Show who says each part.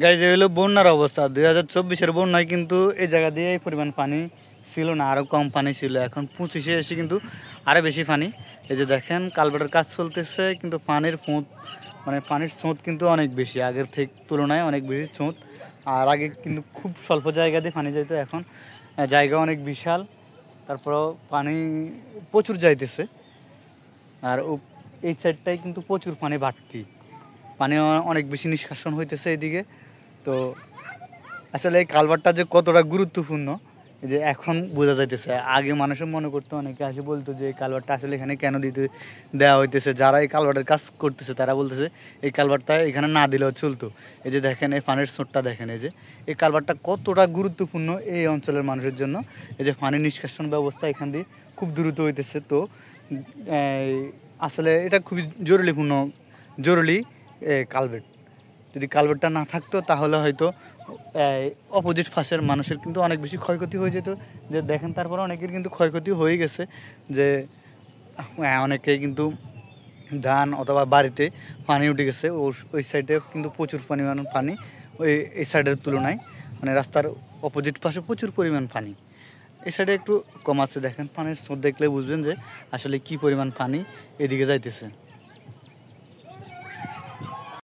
Speaker 1: Guys হলো বন্যার অবস্থা 2024-এর বন্যায় কিন্তু এই জায়গা দিয়ে এই পরিমাণ পানি ছিল না, আরও কম পানি ছিল। এখন 25-এ এসে কিন্তু আরও বেশি পানি। এই যে দেখেন কালভার্টের কাজ চলতেছে, কিন্তু পানির পানির স্রোত কিন্তু অনেক বেশি, আগের থেকে তুলনায় অনেক বেশি স্রোত। আর আগে কিন্তু খুব স্বল্প জায়গা দিয়ে পানি যেত, এখন জায়গা অনেক বিশাল, তারপরেও পানি প্রচুর যাইতেছে। আর এই সাইডটাই কিন্তু প্রচুর পানি বাড়তি, পানি অনেক বেশি নিষ্কাশন হইতেছে এদিকে। তো আসলে এই কালভারটা যে কতটা গুরুত্বপূর্ণ যে এখন বোঝা যাইতেছে। আগে মানুষের মনে করতো, অনেকে আসে বলতো যে এই কালভারটা আসলে এখানে কেন দেওয়া হইতেছে। যারা এই কালভার্টের কাজ করতেছে তারা বলতেছে এই কালভারটা এখানে না দিলেও চলতো। এই যে দেখেন এই পানির স্রোতটা দেখেন, এই যে এই কালভারটা কতটা গুরুত্বপূর্ণ এই অঞ্চলের মানুষের জন্য। এই যে পানি নিষ্কাশন ব্যবস্থা এখান দিয়ে খুব দ্রুত হইতেছে। তো আসলে এটা খুবই জরুরি কালভার্ট। যদি কালভার্টটা না থাকতো তাহলে হয়তো অপোজিট পাশের মানুষের কিন্তু অনেক বেশি ক্ষয়ক্ষতি হয়ে যেত। যে দেখেন তারপরে অনেকের কিন্তু ক্ষয়ক্ষতি হয়ে গেছে, যে অনেকে কিন্তু ধান অথবা বাড়িতে পানি উঠে গেছে। ওই সাইডে কিন্তু প্রচুর পরিমাণ পানি, এই সাইডের তুলনায় রাস্তার অপোজিট পাশে প্রচুর পরিমাণ পানি। এই সাইডে একটু কম আছে। দেখেন পানির স্রোত দেখলে বুঝবেন যে আসলে কি পরিমাণ পানি এদিকে যাইতেছে।